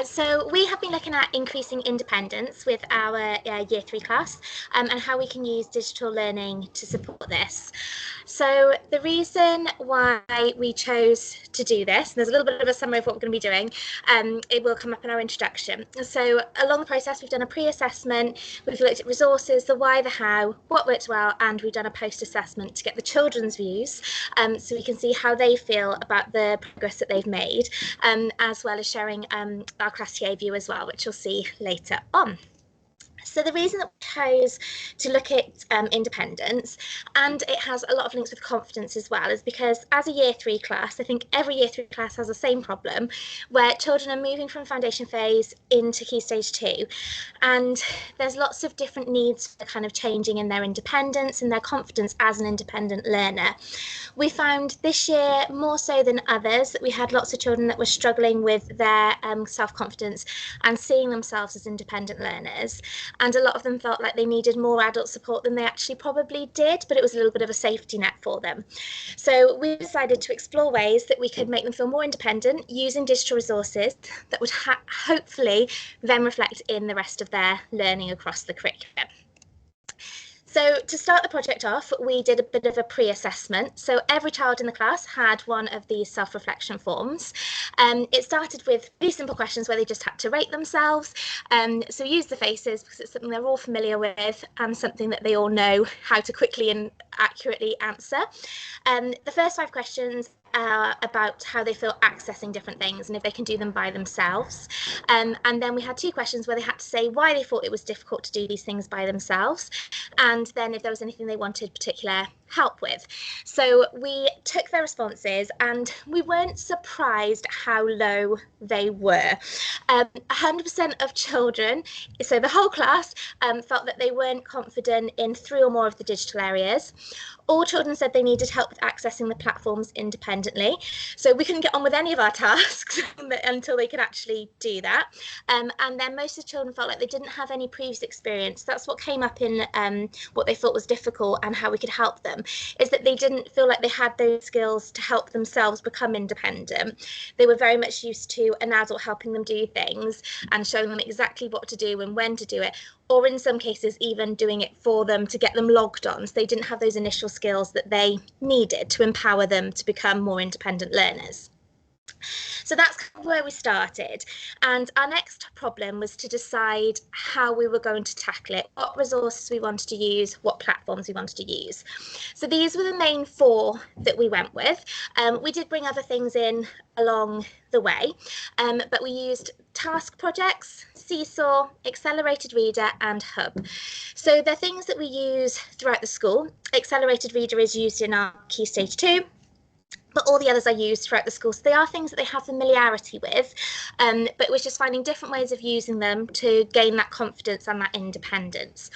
So we have been looking at increasing independence with our Year 3 class and how we can use digital learning to support this. So the reason why we chose to do this, and there's a little bit of a summary of what we're going to be doing, it will come up in our introduction. So along the process, we've done a pre-assessment, we've looked at resources, the why, the how, what worked well, and we've done a post-assessment to get the children's views so we can see how they feel about the progress that they've made, as well as sharing our class TA view as well, which you'll see later on. So the reason that we chose to look at independence, and it has a lot of links with confidence as well, is because as a Year 3 class, I think every Year 3 class has the same problem, where children are moving from foundation phase into Key Stage 2, and there's lots of different needs for kind of changing in their independence and their confidence as an independent learner. We found this year, more so than others, that we had lots of children that were struggling with their self-confidence and seeing themselves as independent learners. And a lot of them felt like they needed more adult support than they actually probably did, but it was a little bit of a safety net for them. So we decided to explore ways that we could make them feel more independent using digital resources that would hopefully then reflect in the rest of their learning across the curriculum. So to start the project off, we did a bit of a pre-assessment. So every child in the class had one of these self-reflection forms. It started with really simple questions where they just had to rate themselves. So use the faces because it's something they're all familiar with and something that they all know how to quickly and accurately answer. The first 5 questions about how they feel accessing different things and if they can do them by themselves. And then we had 2 questions where they had to say why they thought it was difficult to do these things by themselves, and then if there was anything they wanted particular help with. So we took their responses and we weren't surprised how low they were. 100% of children, so the whole class, felt that they weren't confident in 3 or more of the digital areas. All children said they needed help with accessing the platforms independently. So we couldn't get on with any of our tasks until they could actually do that. And then most of the children felt like they didn't have any previous experience. That's what came up in what they thought was difficult and how we could help them, is that they didn't feel like they had those skills to help themselves become independent. They were very much used to an adult helping them do things and showing them exactly what to do and when to do it, or in some cases even doing it for them to get them logged on. So they didn't have those initial skills that they needed to empower them to become more independent learners. So that's where we started. And our next problem was to decide how we were going to tackle it, what resources we wanted to use, what platforms we wanted to use. So these were the main 4 that we went with. We did bring other things in along the way, but we used task projects, Seesaw, Accelerated Reader, and Hub. So they're things that we use throughout the school. Accelerated Reader is used in our Key Stage 2. But all the others are used throughout the school. So they are things that they have familiarity with, but it was just finding different ways of using them to gain that confidence and that independence.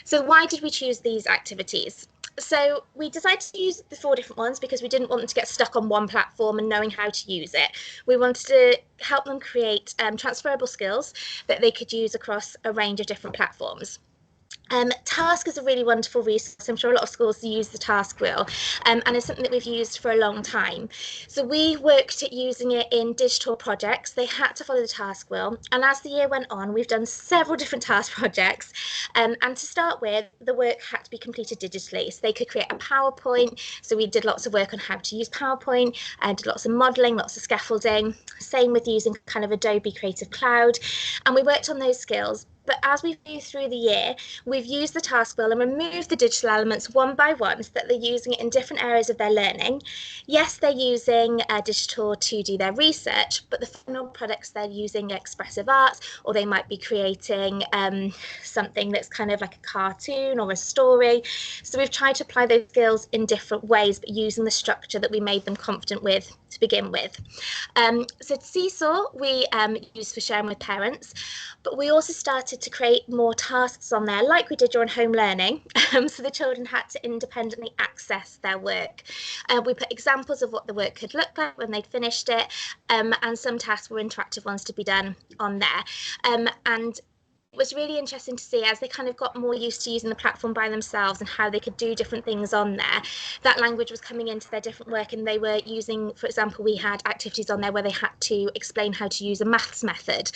So why did we choose these activities? So we decided to use the 4 different ones because we didn't want them to get stuck on one platform and knowing how to use it. We wanted to help them create transferable skills that they could use across a range of different platforms. Task is a really wonderful resource. I'm sure a lot of schools use the task wheel, and it's something that we've used for a long time. So we worked at using it in digital projects. They had to follow the task wheel, and as the year went on, we've done several different task projects. And to start with, the work had to be completed digitally. So they could create a PowerPoint. So we did lots of work on how to use PowerPoint, and did lots of modelling, lots of scaffolding. Same with using kind of Adobe Creative Cloud, and we worked on those skills. But as we've moved through the year, we've used the task wheel and removed the digital elements one by one so that they're using it in different areas of their learning. Yes, they're using digital to do their research, but the final products they're using expressive arts, or they might be creating something that's kind of like a cartoon or a story. So we've tried to apply those skills in different ways, but using the structure that we made them confident with to begin with. So Seesaw we used for sharing with parents, but we also started to create more tasks on there like we did during home learning, so the children had to independently access their work. We put examples of what the work could look like when they'd finished it, and some tasks were interactive ones to be done on there. And was really interesting to see as they kind of got more used to using the platform by themselves and how they could do different things on there. That language was coming into their different work, and they were using, for example, we had activities on there where they had to explain how to use a maths method.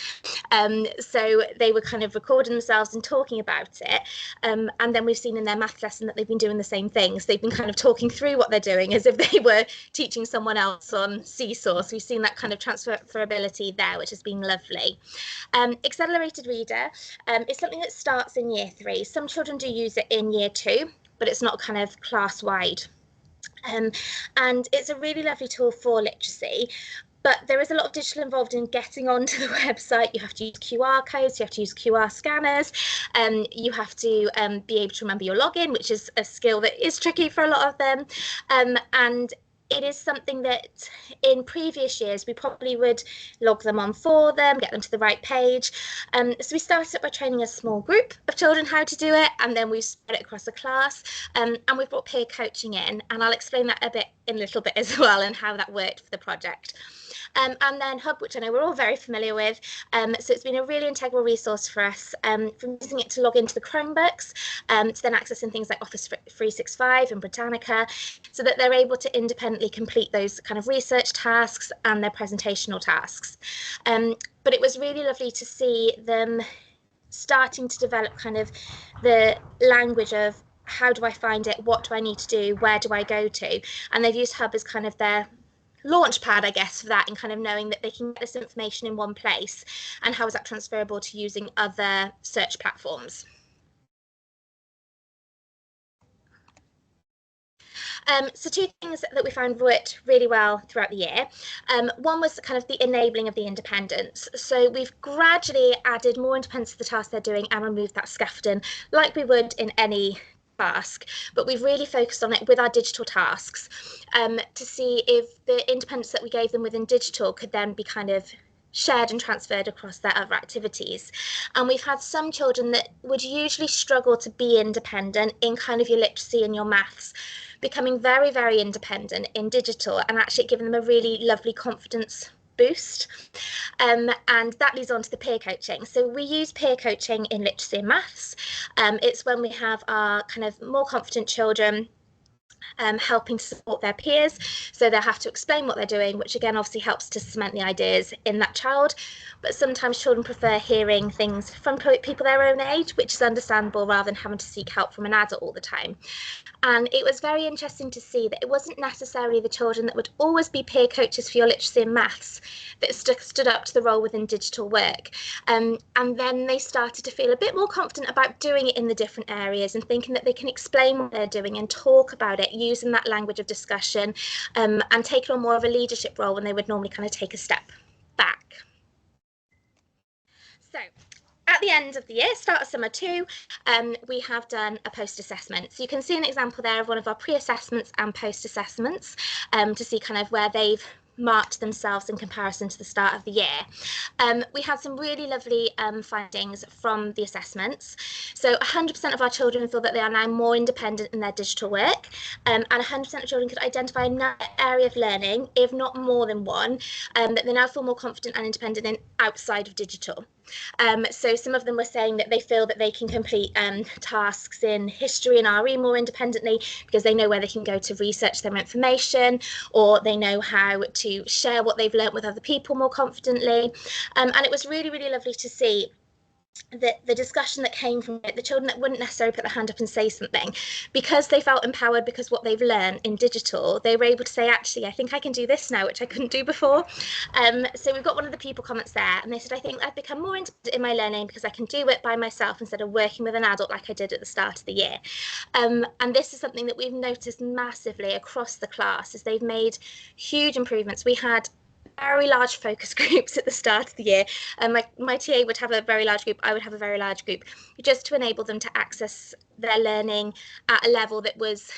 So they were kind of recording themselves and talking about it. And then we've seen in their math lesson that they've been doing the same things. They've been kind of talking through what they're doing as if they were teaching someone else on Seesaw. So we've seen that kind of transferability there, which has been lovely. Accelerated Reader is something that starts in year 3. Some children do use it in year 2, but it's not kind of class-wide. And it's a really lovely tool for literacy. But there is a lot of digital involved in getting onto the website. You have to use QR codes, you have to use QR scanners, you have to be able to remember your login, which is a skill that is tricky for a lot of them. And it is something that in previous years we probably would log them on for them, get them to the right page. So we started by training a small group of children how to do it, and then we spread it across the class. And we've brought peer coaching in, and I'll explain that in a little bit as well, and how that worked for the project. And then Hub, which I know we're all very familiar with. So it's been a really integral resource for us, from using it to log into the Chromebooks, to then accessing things like Office 365 and Britannica, so that they're able to independently complete those kind of research tasks and their presentational tasks. But it was really lovely to see them starting to develop kind of the language of how do I find it, what do I need to do, where do I go to? And they've used Hub as kind of their launch pad, I guess, for that, and kind of knowing that they can get this information in one place, and how is that transferable to using other search platforms. So 2 things that we found worked really well throughout the year. One was kind of the enabling of the independence. So we've gradually added more independence to the tasks they're doing and removed that scaffolding like we would in any task, but we've really focused on it with our digital tasks, to see if the independence that we gave them within digital could then be kind of shared and transferred across their other activities. And we've had some children that would usually struggle to be independent in kind of your literacy and your maths, becoming very, very independent in digital, and actually giving them a really lovely confidence boost. And that leads on to the peer coaching. So we use peer coaching in literacy and maths. It's when we have our kind of more confident children helping to support their peers, so they'll have to explain what they're doing, which again obviously helps to cement the ideas in that child. But sometimes children prefer hearing things from people their own age, which is understandable, rather than having to seek help from an adult all the time. And it was very interesting to see that it wasn't necessarily the children that would always be peer coaches for your literacy and maths that stood up to the role within digital work. And then they started to feel a bit more confident about doing it in the different areas, and thinking that they can explain what they're doing and talk about it using that language of discussion, and take on more of a leadership role when they would normally kind of take a step back. So at the end of the year, start of summer 2, we have done a post-assessment. So you can see an example there of one of our pre-assessments and post-assessments, to see kind of where they've marked themselves in comparison to the start of the year. We had some really lovely findings from the assessments. So 100% of our children feel that they are now more independent in their digital work, and 100% of children could identify another area of learning, if not more than one, that they now feel more confident and independent in outside of digital. So some of them were saying that they feel that they can complete tasks in history and RE more independently, because they know where they can go to research their information, or they know how to share what they've learnt with other people more confidently. And it was really, really lovely to see the discussion that came from it, the children that wouldn't necessarily put their hand up and say something, because they felt empowered because what they've learned in digital, they were able to say, actually, I think I can do this now, which I couldn't do before. So we've got one of the pupil comments there, and they said, I think I've become more independent in my learning because I can do it by myself instead of working with an adult like I did at the start of the year. And this is something that we've noticed massively across the class, as they've made huge improvements. We had very large focus groups at the start of the year, and my TA would have a very large group, I would have a very large group, just to enable them to access their learning at a level that was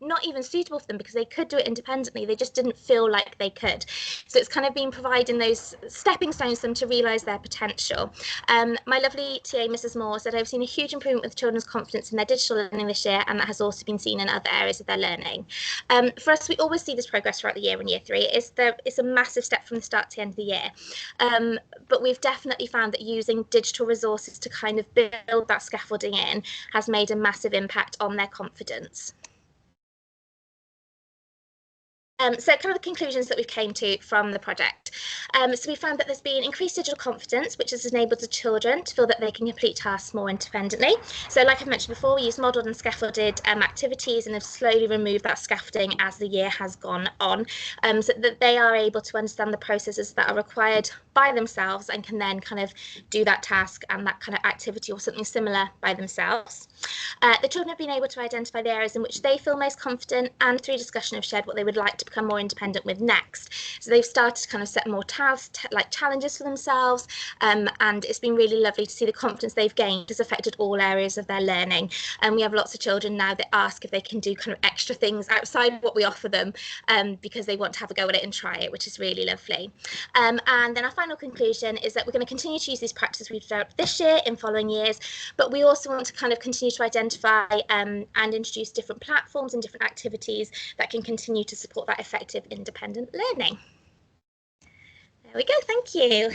not even suitable for them because they could do it independently. They just didn't feel like they could. So it's kind of been providing those stepping stones for them to realise their potential. My lovely TA, Mrs. Moore, said, I've seen a huge improvement with children's confidence in their digital learning this year, and that has also been seen in other areas of their learning. For us, we always see this progress throughout the year in year three. It's a massive step from the start to the end of the year. But we've definitely found that using digital resources to kind of build that scaffolding in has made a massive impact on their confidence. So kind of the conclusions that we've came to from the project. So we found that there's been increased digital confidence, which has enabled the children to feel that they can complete tasks more independently. So like I've mentioned before, we use modelled and scaffolded activities and have slowly removed that scaffolding as the year has gone on, so that they are able to understand the processes that are required by themselves and can then kind of do that task and that kind of activity or something similar by themselves. The children have been able to identify the areas in which they feel most confident, and through discussion have shared what they would like to become more independent with next. So they've started to kind of set more challenges for themselves, and it's been really lovely to see the confidence they've gained has affected all areas of their learning. And we have lots of children now that ask if they can do kind of extra things outside what we offer them, because they want to have a go at it and try it, which is really lovely. And then our final conclusion is that we're going to continue to use these practices we've developed this year in following years, but we also want to kind of continue to identify and introduce different platforms and different activities that can continue to support that effective independent learning. There we go, thank you.